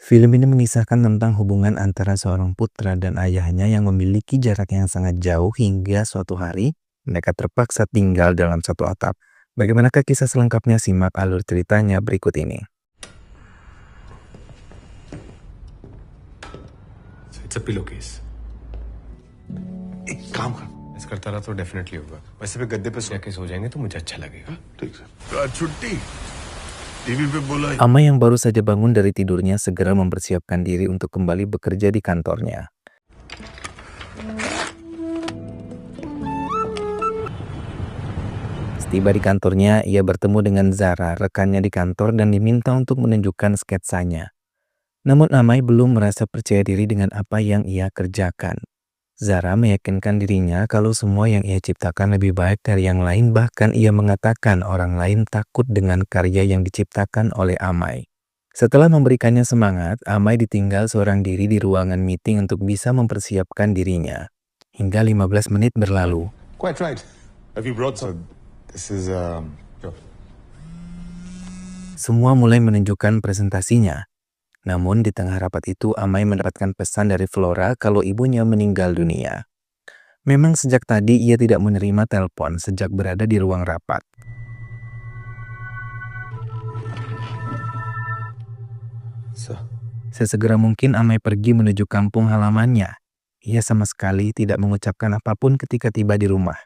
Film ini mengisahkan tentang hubungan antara seorang putra dan ayahnya yang memiliki jarak yang sangat jauh hingga suatu hari mereka terpaksa tinggal dalam satu atap. Bagaimanakah kisah selengkapnya? Simak alur ceritanya berikut ini. It's a pillow case. एक काम कर। ऐसा करता रहा तो डेफिनेटली होगा। वैसे भी गद्दे पे सो के सो जाएंगे तो मुझे अच्छा लगेगा। ठीक है तो आज छुट्टी टीवी पे बोला Amai yang baru saja bangun dari tidurnya segera mempersiapkan diri untuk kembali bekerja di kantornya. Setiba di kantornya, ia bertemu dengan Zara, rekannya di kantor, dan diminta untuk menunjukkan sketsanya. Namun Amai belum merasa percaya diri dengan apa yang ia kerjakan. Zara meyakinkan dirinya kalau semua yang ia ciptakan lebih baik dari yang lain, bahkan ia mengatakan orang lain takut dengan karya yang diciptakan oleh Amai. Setelah memberikannya semangat, Amai ditinggal seorang diri di ruangan meeting untuk bisa mempersiapkan dirinya. Hingga 15 menit berlalu. Quite right. Have you brought some? This is Semua mulai menunjukkan presentasinya. Namun di tengah rapat itu Amai mendapatkan pesan dari Flora kalau ibunya meninggal dunia. Memang sejak tadi ia tidak menerima telepon sejak berada di ruang rapat. Sesegera mungkin Amai pergi menuju kampung halamannya. Ia sama sekali tidak mengucapkan apapun ketika tiba di rumah.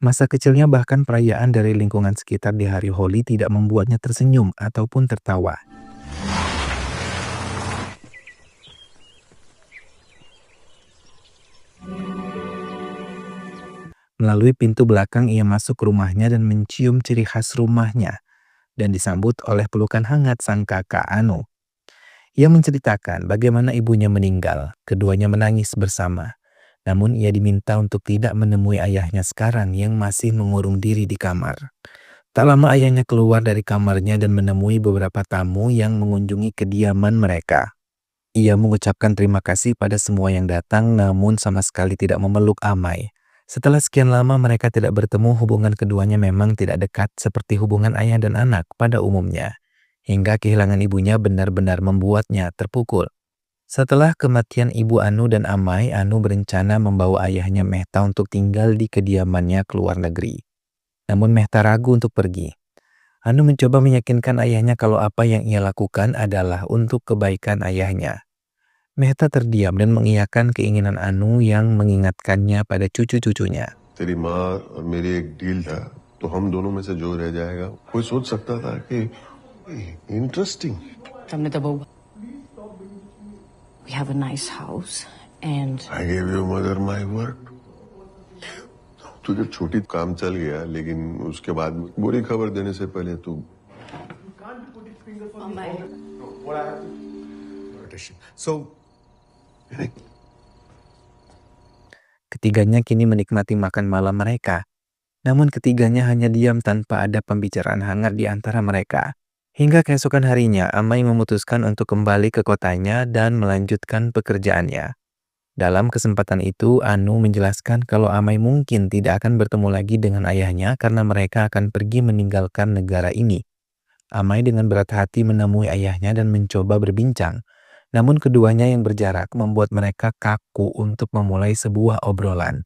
Masa kecilnya bahkan perayaan dari lingkungan sekitar di hari Holi tidak membuatnya tersenyum ataupun tertawa. Melalui pintu belakang ia masuk rumahnya dan mencium ciri khas rumahnya dan disambut oleh pelukan hangat sang kakak Anu. Ia menceritakan bagaimana ibunya meninggal, keduanya menangis bersama. Namun ia diminta untuk tidak menemui ayahnya sekarang yang masih mengurung diri di kamar. Tak lama ayahnya keluar dari kamarnya dan menemui beberapa tamu yang mengunjungi kediaman mereka. Ia mengucapkan terima kasih pada semua yang datang namun sama sekali tidak memeluk Amai. Setelah sekian lama mereka tidak bertemu, hubungan keduanya memang tidak dekat seperti hubungan ayah dan anak pada umumnya. Hingga kehilangan ibunya benar-benar membuatnya terpukul. Setelah kematian ibu Anu dan Amai, Anu berencana membawa ayahnya Mehta untuk tinggal di kediamannya ke luar negeri. Namun Mehta ragu untuk pergi. Anu mencoba meyakinkan ayahnya kalau apa yang ia lakukan adalah untuk kebaikan ayahnya. Mehta terdiam dan mengiyakan keinginan Anu yang mengingatkannya pada cucu-cucunya. तेरी माँ और मेरी एक डील था तो हम दोनों में से जो रह जाएगा कोई सोच सकता था कि इंटरेस्टिंग તમને તો બહુ We have a nice house and I gave you mother my word तुझे छोटी काम चल गया लेकिन उसके बाद बुरी खबर देने से पहले तू so Ketiganya kini menikmati makan malam mereka. Namun ketiganya hanya diam tanpa ada pembicaraan hangat di antara mereka. Hingga keesokan harinya, Amai memutuskan untuk kembali ke kotanya dan melanjutkan pekerjaannya. Dalam kesempatan itu, Anu menjelaskan kalau Amai mungkin tidak akan bertemu lagi dengan ayahnya karena mereka akan pergi meninggalkan negara ini. Amai dengan berat hati menemui ayahnya dan mencoba berbincang. Namun keduanya yang berjarak membuat mereka kaku untuk memulai sebuah obrolan.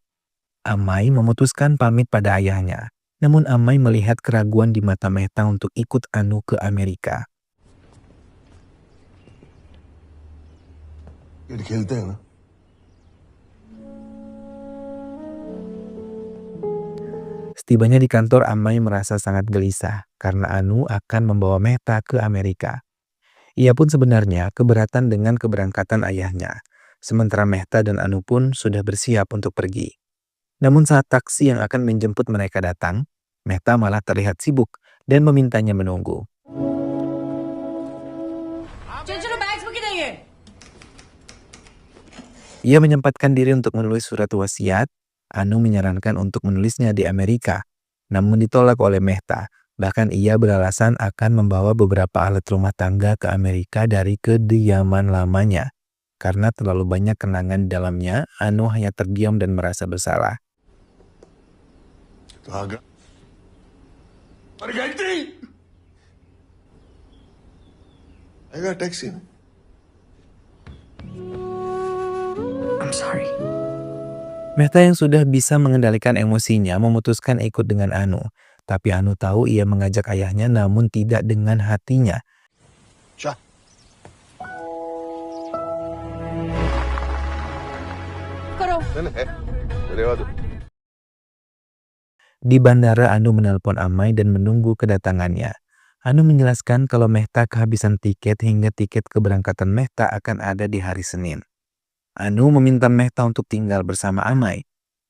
Amai memutuskan pamit pada ayahnya. Namun Amai melihat keraguan di mata Mehta untuk ikut Anu ke Amerika. खेलते हैं ना Setibanya di kantor, Amai merasa sangat gelisah karena Anu akan membawa Mehta ke Amerika. Ia pun sebenarnya keberatan dengan keberangkatan ayahnya. Sementara Mehta dan Anu pun sudah bersiap untuk pergi. Namun saat taksi yang akan menjemput mereka datang, Mehta malah terlihat sibuk dan memintanya menunggu. Ia menyempatkan diri untuk menulis surat wasiat. Anu menyarankan untuk menulisnya di Amerika, namun ditolak oleh Mehta. Bahkan ia beralasan akan membawa beberapa alat rumah tangga ke Amerika dari kediaman lamanya. Karena terlalu banyak kenangan di dalamnya, Anu hanya terdiam dan merasa bersalah. अरे गायत्री आएगा टैक्सी में sorry. Mehta yang sudah bisa mengendalikan emosinya memutuskan ikut dengan Anu. Tapi Anu tahu ia mengajak ayahnya namun tidak dengan hatinya. Cha. करो Di bandara Anu menelpon Amai dan menunggu kedatangannya. Anu menjelaskan kalau Mehta kehabisan tiket hingga tiket keberangkatan Mehta akan ada di hari Senin. Anu meminta Mehta untuk tinggal bersama Amai.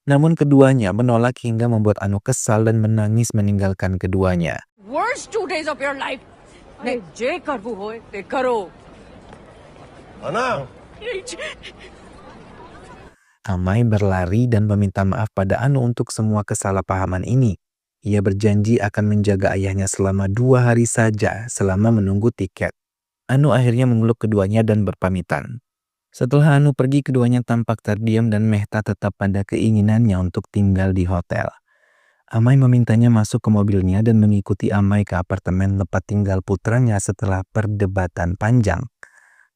Namun keduanya menolak hingga membuat Anu kesal dan menangis meninggalkan keduanya. worst 2 days of your life. नहीं जे करवू होए ते करो. Ana, Amai berlari dan meminta maaf pada Anu untuk semua kesalahpahaman ini. Ia berjanji akan menjaga ayahnya selama 2 hari saja selama menunggu tiket. Anu akhirnya memeluk keduanya dan berpamitan. Setelah Anu pergi, keduanya tampak terdiam dan Mehta tetap pada keinginannya untuk tinggal di hotel. Amai memintanya masuk ke mobilnya dan mengikuti Amai ke apartemen tempat tinggal putranya setelah perdebatan panjang.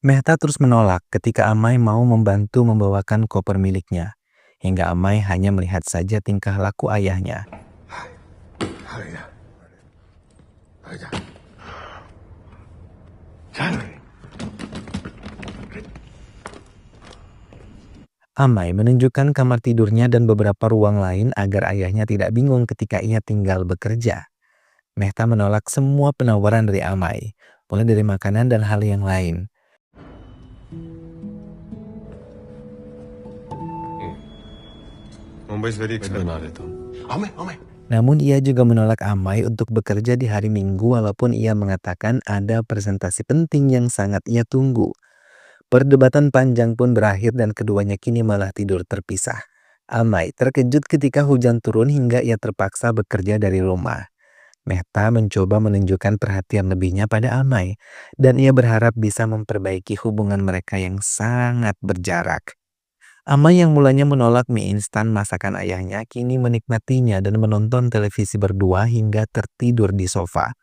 Mehta terus menolak ketika Amai mau membantu membawakan koper miliknya. Hingga Amai hanya melihat saja tingkah laku ayahnya. Amai menunjukkan kamar tidurnya dan beberapa ruang lain agar ayahnya tidak bingung ketika ia tinggal bekerja. Mehta menolak semua penawaran dari Amai, mulai dari makanan dan hal yang lain. Mumbai is very बना देता हूँ। Ame. Namun ia juga menolak Amai untuk bekerja di hari Minggu walaupun ia mengatakan ada presentasi penting yang sangat ia tunggu. Perdebatan panjang pun berakhir dan keduanya kini malah tidur terpisah. Amai terkejut ketika hujan turun hingga ia terpaksa bekerja dari rumah. Mehta mencoba menunjukkan perhatian lebihnya pada Amai dan ia berharap bisa memperbaiki hubungan mereka yang sangat berjarak. Amai yang mulanya menolak mie instan masakan ayahnya kini menikmatinya dan menonton televisi berdua hingga tertidur di sofa.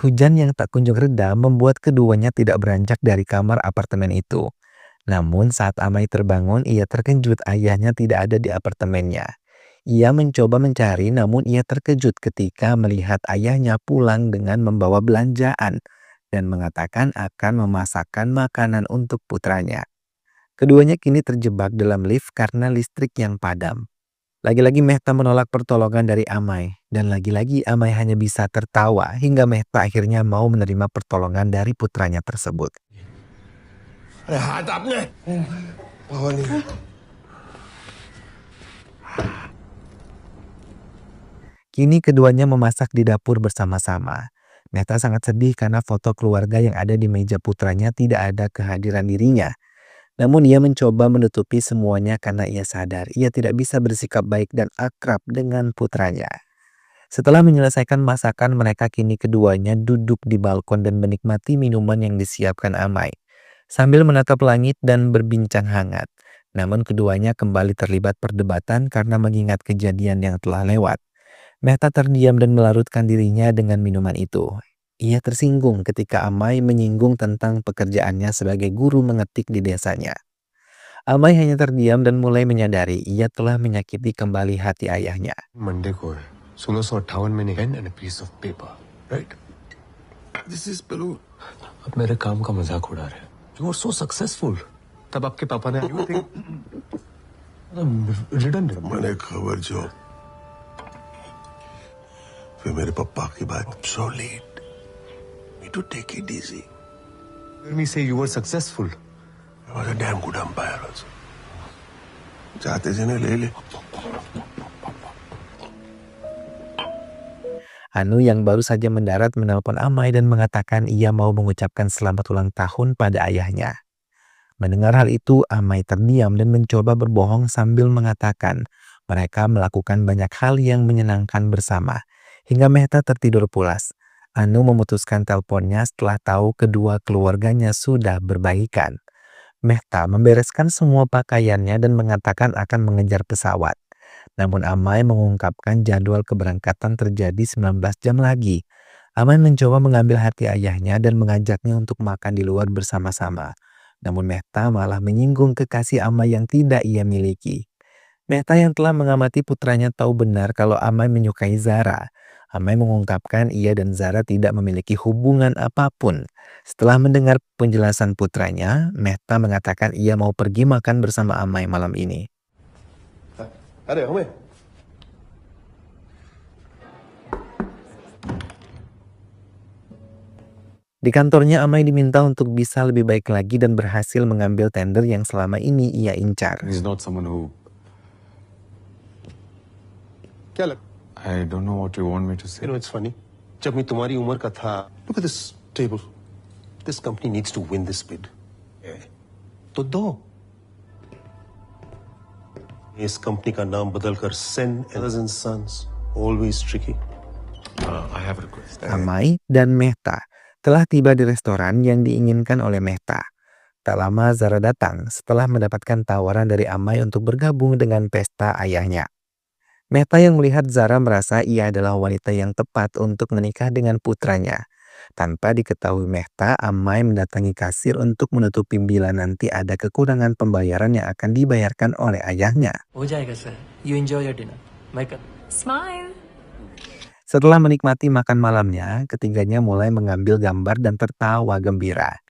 Hujan yang tak kunjung reda membuat keduanya tidak beranjak dari kamar apartemen itu. Namun saat Amai terbangun, ia terkejut ayahnya tidak ada di apartemennya. Ia mencoba mencari namun ia terkejut ketika melihat ayahnya pulang dengan membawa belanjaan dan mengatakan akan memasakkan makanan untuk putranya. Keduanya kini terjebak dalam lift karena listrik yang padam. Lagi-lagi Mehta menolak pertolongan dari Amai dan lagi-lagi Amai hanya bisa tertawa hingga Mehta akhirnya mau menerima pertolongan dari putranya tersebut. Kini keduanya memasak di dapur bersama-sama. Mehta sangat sedih karena foto keluarga yang ada di meja putranya tidak ada kehadiran dirinya. Namun ia mencoba menutupi semuanya karena ia sadar ia tidak bisa bersikap baik dan akrab dengan putranya. Setelah menyelesaikan masakan, mereka kini keduanya duduk di balkon dan menikmati minuman yang disiapkan Amai, sambil menatap langit dan berbincang hangat. Namun keduanya kembali terlibat perdebatan karena mengingat kejadian yang telah lewat. Mehta terdiam dan melarutkan dirinya dengan minuman itu. Ia tersinggung ketika Amai menyinggung tentang pekerjaannya sebagai guru mengetik di desanya. Amai hanya terdiam dan mulai menyadari ia telah menyakiti kembali hati ayahnya. Monday को है 1658 में pen and a piece of paper, right? This is balloon. अब मेरे काम का मजाक उड़ा रहे हैं. You were so successful. तब आपके पापा ने you think redundant. मैंने खबर जो फिर मेरे पापा की बात so late. Me to take it easy. Hear me say you were successful. I was a damn good umpire also. चाहते थे ना ले ले. Anu yang baru saja mendarat menelpon Amai dan mengatakan ia mau mengucapkan selamat ulang tahun pada ayahnya. Mendengar hal itu, Amai terdiam dan mencoba berbohong sambil mengatakan mereka melakukan banyak hal yang menyenangkan bersama. Hingga Mehta tertidur pulas. Anu memutuskan teleponnya setelah tahu kedua keluarganya sudah berbaikan. Mehta membereskan semua pakaiannya dan mengatakan akan mengejar pesawat. Namun Amai mengungkapkan jadwal keberangkatan terjadi 19 jam lagi. Amai mencoba mengambil hati ayahnya dan mengajaknya untuk makan di luar bersama-sama. Namun Mehta malah menyinggung kekasih Amai yang tidak ia miliki. Mehta yang telah mengamati putranya tahu benar kalau Amai menyukai Zara. Amai mengungkapkan ia dan Zara tidak memiliki hubungan apapun. Setelah mendengar penjelasan putranya, Mehta mengatakan ia mau pergi makan bersama Amai malam ini. अरे हमें Di kantornya Amai diminta untuk bisa lebih baik lagi dan berhasil mengambil tender yang selama ini ia incar. He's not someone who... क्या लग I don't know what you want me to say. You know, it's funny. जब मैं तुम्हारी उम्र का था, look at this table. This company needs to win this bid. तो दो. इस कंपनी का नाम बदलकर Sen Brothers and Sons. Always tricky. I have a request. Amai dan Mehta telah tiba di restoran yang diinginkan oleh Mehta. Tak lama Zara datang setelah mendapatkan tawaran dari Amai untuk bergabung dengan pesta ayahnya. Mehta yang melihat Zara merasa ia adalah wanita yang tepat untuk menikah dengan putranya. Tanpa diketahui Mehta, Amai mendatangi kasir untuk menutupi bila nanti ada kekurangan pembayaran yang akan dibayarkan oleh ayahnya. हो जाएगा sir you enjoy your dinner मैं Smile. Setelah menikmati makan malamnya, ketiganya mulai mengambil gambar dan tertawa gembira.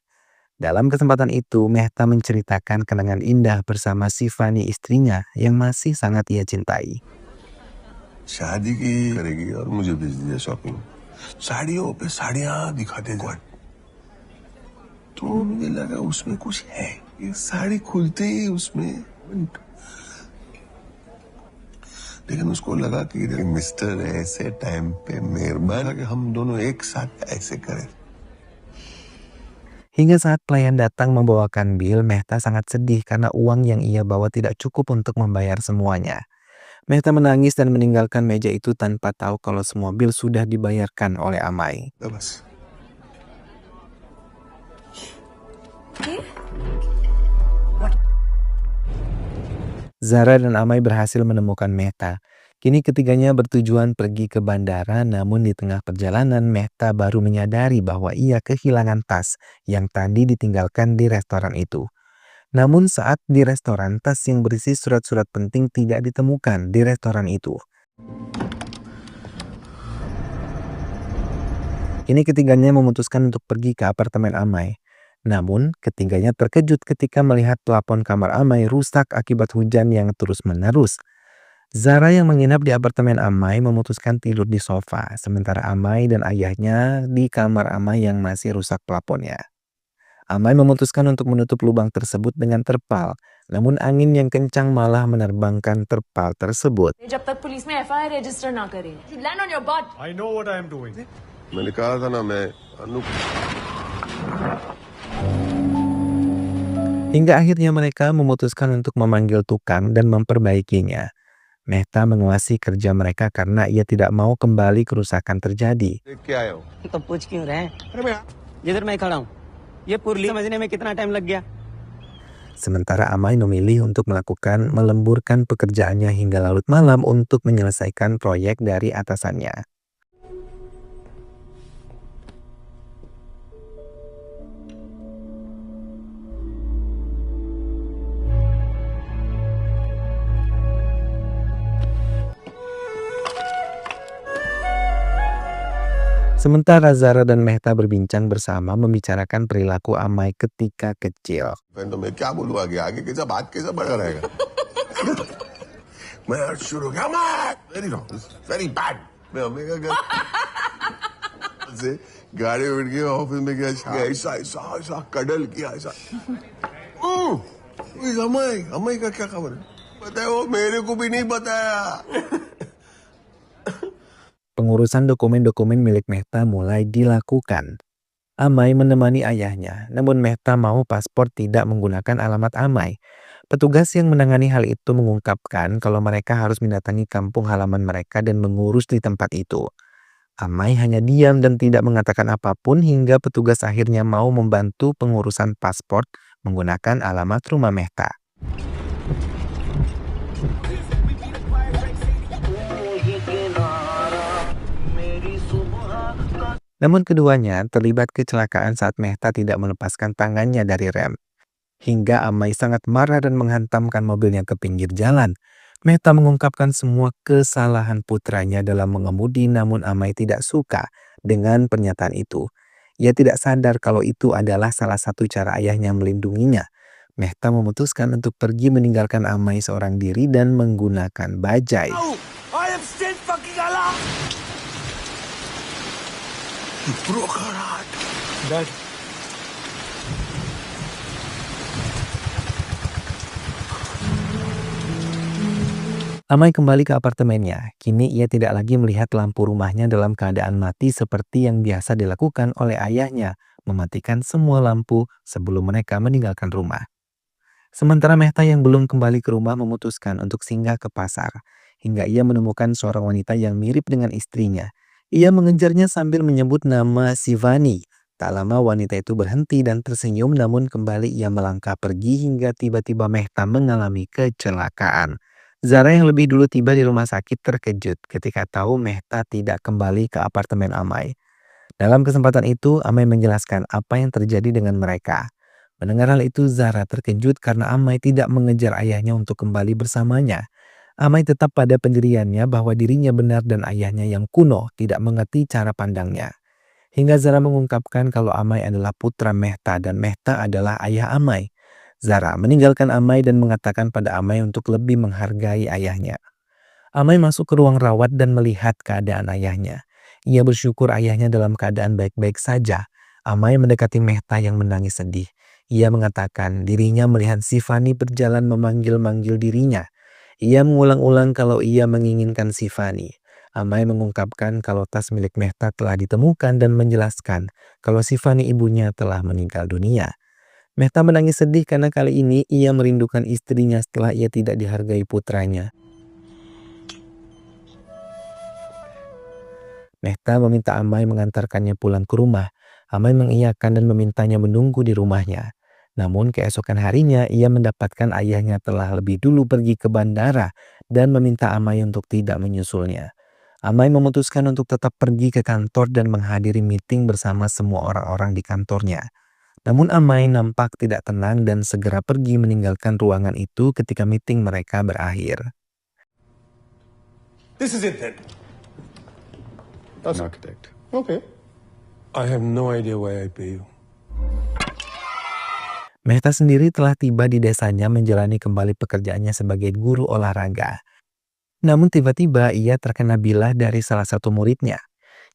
Dalam kesempatan itu, Mehta menceritakan kenangan indah bersama Sifani istrinya yang masih sangat ia cintai. शादी की करेगी और मुझे भेज दिया शॉपिंग साड़ियों पे साड़ियां दिखाते गॉड तो मुझे लगा उसमें कुछ है ये साड़ी खुलते ही उसमें लेकिन उसको लगा कि मिस्टर ऐसे टाइम पे मेहरबान कि हम दोनों एक साथ ऐसे करें. Hingga saat pelayan datang membawakan bil, Mehta sangat sedih karena uang yang ia bawa tidak cukup untuk membayar semuanya. Mehta menangis dan meninggalkan meja itu tanpa tahu kalau semua bil sudah dibayarkan oleh Amai. बस Zara dan Amai berhasil menemukan Mehta. Kini ketiganya bertujuan pergi ke bandara, namun di tengah perjalanan Mehta baru menyadari bahwa ia kehilangan tas yang tadi ditinggalkan di restoran itu. Namun saat di restoran, tas yang berisi surat-surat penting tidak ditemukan di restoran itu. Kini ketiganya memutuskan untuk pergi ke apartemen Amai. Namun, ketiganya terkejut ketika melihat plafon kamar Amai rusak akibat hujan yang terus-menerus. Zara yang menginap di apartemen Amai memutuskan tidur di sofa, sementara Amai dan ayahnya di kamar Amai yang masih rusak plafonnya. Amai memutuskan untuk menutup lubang tersebut dengan terpal, namun angin yang kencang malah menerbangkan terpal tersebut. जब तक पुलिस में FIR register ना करे, you land on your butt. I know what I am doing. मैंने कहा था ना मैं Hingga akhirnya mereka memutuskan untuk memanggil tukang dan memperbaikinya. Mehta mengawasi kerja mereka karena ia tidak mau kembali kerusakan terjadi. क्या आया हो तो पूछ क्यों रहे हैं जिधर मैं खड़ा हूँ ये पुरली समझने में कितना टाइम लग गया Sementara Amai memilih untuk melemburkan pekerjaannya hingga larut malam untuk menyelesaikan proyek dari atasannya. Sementara Zara dan Mehta berbincang bersama membicarakan perilaku Amai ketika kecil. तो मैं क्या बोलूँ आगे आगे कैसा बात कैसा बढ़ा रहेगा मैं आज शुरू हो गया वेरी रॉन्ग वेरी बैड मैं अम्मी का घर से गाड़ी उठ के ऑफिस में गया ऐसा ऐसा ऐसा कडल किया ऐसा अम्मी अम्मी का क्या खबर है बताया वो मेरे को भी नहीं बताया. Pengurusan dokumen-dokumen milik Mehta mulai dilakukan. Amai menemani ayahnya, namun Mehta mau paspor tidak menggunakan alamat Amai. Petugas yang menangani hal itu mengungkapkan kalau mereka harus mendatangi kampung halaman mereka dan mengurus di tempat itu. Amai hanya diam dan tidak mengatakan apapun hingga petugas akhirnya mau membantu pengurusan paspor menggunakan alamat rumah Mehta. Namun keduanya terlibat kecelakaan saat Mehta tidak melepaskan tangannya dari rem. Hingga Amai sangat marah dan menghantamkan mobilnya ke pinggir jalan. Mehta mengungkapkan semua kesalahan putranya dalam mengemudi, namun Amai tidak suka dengan pernyataan itu. Ia tidak sadar kalau itu adalah salah satu cara ayahnya melindunginya. Mehta memutuskan untuk pergi meninggalkan Amai seorang diri dan menggunakan bajai. I am still fucking alive. He broke her heart. Dad. Amai kembali ke apartemennya. Kini ia tidak lagi melihat lampu rumahnya dalam keadaan mati seperti yang biasa dilakukan oleh ayahnya, mematikan semua lampu sebelum mereka meninggalkan rumah. Sementara Mehta yang belum kembali ke rumah memutuskan untuk singgah ke pasar, hingga ia menemukan seorang wanita yang mirip dengan istrinya. Ia mengejarnya sambil menyebut nama Shivani. Tak lama wanita itu berhenti dan tersenyum, namun kembali ia melangkah pergi hingga tiba-tiba Mehta mengalami kecelakaan. Zara yang lebih dulu tiba di rumah sakit terkejut ketika tahu Mehta tidak kembali ke apartemen Amai. Dalam kesempatan itu, Amai menjelaskan apa yang terjadi dengan mereka. Mendengar hal itu, Zara terkejut karena Amai tidak mengejar ayahnya untuk kembali bersamanya. Amai tetap pada pendiriannya bahwa dirinya benar dan ayahnya yang kuno tidak mengerti cara pandangnya. Hingga Zara mengungkapkan kalau Amai adalah putra Mehta dan Mehta adalah ayah Amai. Zara meninggalkan Amai dan mengatakan pada Amai untuk lebih menghargai ayahnya. Amai masuk ke ruang rawat dan melihat keadaan ayahnya. Ia bersyukur ayahnya dalam keadaan baik-baik saja. Amai mendekati Mehta yang menangis sedih. Ia mengatakan dirinya melihat Shivani berjalan memanggil-manggil dirinya. Ia mengulang-ulang kalau ia menginginkan Shivani. Amai mengungkapkan kalau tas milik Mehta telah ditemukan dan menjelaskan kalau Shivani ibunya telah meninggal dunia. Mehta menangis sedih karena kali ini ia merindukan istrinya setelah ia tidak dihargai putranya. Mehta meminta Amai mengantarkannya pulang ke rumah. Amai mengiyakan dan memintanya menunggu di rumahnya. Namun keesokan harinya ia mendapatkan ayahnya telah lebih dulu pergi ke bandara dan meminta Amai untuk tidak menyusulnya. Amai memutuskan untuk tetap pergi ke kantor dan menghadiri meeting bersama semua orang-orang di kantornya. Namun Amai nampak tidak tenang dan segera pergi meninggalkan ruangan itu ketika meeting mereka berakhir. This is it then. An architect. Okay. I have no idea why I pay you. Mehta sendiri telah tiba di desanya menjalani kembali pekerjaannya sebagai guru olahraga. Namun tiba-tiba ia terkena bilah dari salah satu muridnya.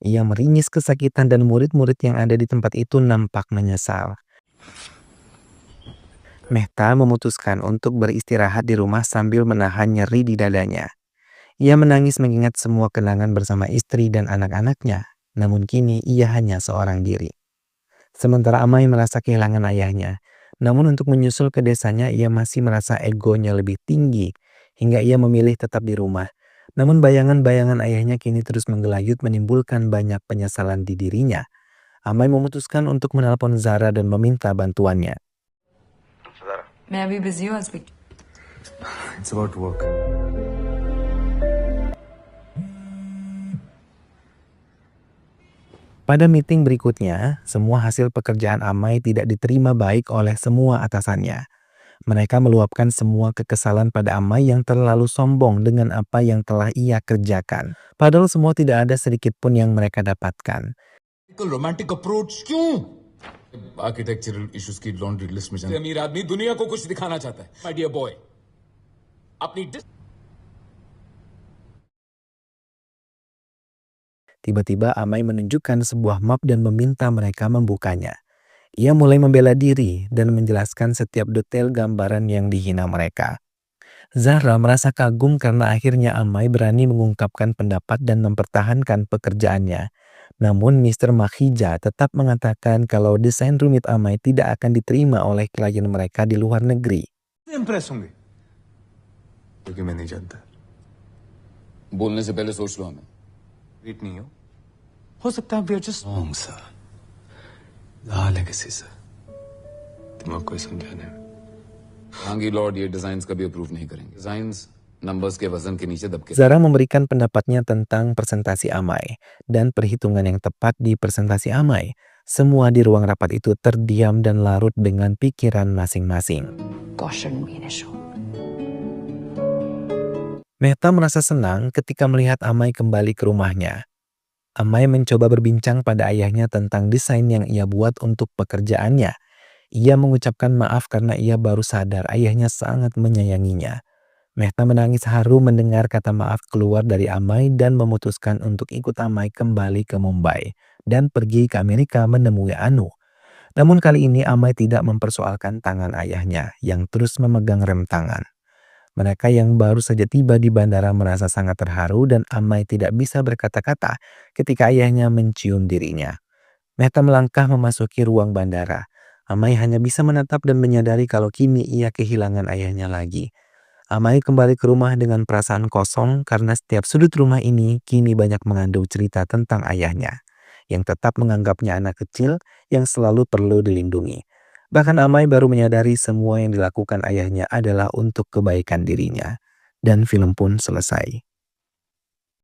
Ia meringis kesakitan dan murid-murid yang ada di tempat itu nampak menyesal. Mehta memutuskan untuk beristirahat di rumah sambil menahan nyeri di dadanya. Ia menangis mengingat semua kenangan bersama istri dan anak-anaknya, namun kini ia hanya seorang diri. Sementara Amai merasa kehilangan ayahnya, namun untuk menyusul ke desanya ia masih merasa egonya lebih tinggi, hingga ia memilih tetap di rumah. Namun bayangan-bayangan ayahnya kini terus menggelayut menimbulkan banyak penyesalan di dirinya. Amai memutuskan untuk menelpon Zara dan meminta bantuannya. मैं अभी बिजी हूँ speak. It's about work. Pada meeting berikutnya, semua hasil pekerjaan Amai tidak diterima baik oleh semua atasannya. Mereka meluapkan semua kekesalan pada Amai yang terlalu sombong dengan apa yang telah ia kerjakan. Padahal semua tidak ada sedikit pun yang mereka dapatkan. Romantic approach क्यों architectural issues की laundry list में जाना अमीर आदमी दुनिया को कुछ दिखाना चाहता है माय डियर बॉय अपनी Tiba-tiba Amai menunjukkan sebuah map dan meminta mereka membukanya. Ia mulai membela diri dan menjelaskan setiap detail gambaran yang dihina mereka. Zahra merasa kagum karena akhirnya Amai berani mengungkapkan pendapat dan mempertahankan pekerjaannya. Namun Mr. Makhija tetap mengatakan kalau desain rumit Amai tidak akan diterima oleh klien mereka di luar negeri. Impress होंगे क्योंकि मैं नहीं जानता. बोलने से पहले सोच लो हमें रीट नहीं हो सकता है we are just Wrong, sir. लाल है किसी से. दिमाग को ही समझाने में. जहांगीर लॉर्ड ये डिजाइन्स कभी अप्रूव नहीं करेंगे डिजाइन्स नंबर्स के वजन के नीचे दब के Zara memberikan pendapatnya tentang presentasi Amai dan perhitungan yang tepat di presentasi Amai. Semua di ruang rapat itu terdiam dan larut dengan pikiran masing-masing. Gosh, shouldn't be an issue. Mehta merasa senang ketika melihat Amai kembali ke rumahnya. Amai mencoba berbincang pada ayahnya tentang desain yang ia buat untuk pekerjaannya. Ia mengucapkan maaf karena ia baru sadar ayahnya sangat menyayanginya. Mehta menangis haru mendengar kata maaf keluar dari Amai dan memutuskan untuk ikut Amai kembali ke Mumbai dan pergi ke Amerika menemui Anu. Namun kali ini Amai tidak mempersoalkan tangan ayahnya yang terus memegang rem tangan. Mereka yang baru saja tiba di bandara merasa sangat terharu dan Amai tidak bisa berkata-kata ketika ayahnya mencium dirinya. Mehta melangkah memasuki ruang bandara. Amai hanya bisa menatap dan menyadari kalau kini ia kehilangan ayahnya lagi. Amai kembali ke rumah dengan perasaan kosong karena setiap sudut rumah ini kini banyak mengandung cerita tentang ayahnya, yang tetap menganggapnya anak kecil yang selalu perlu dilindungi. Bahkan Amai baru menyadari semua yang dilakukan ayahnya adalah untuk kebaikan dirinya. Dan film pun selesai.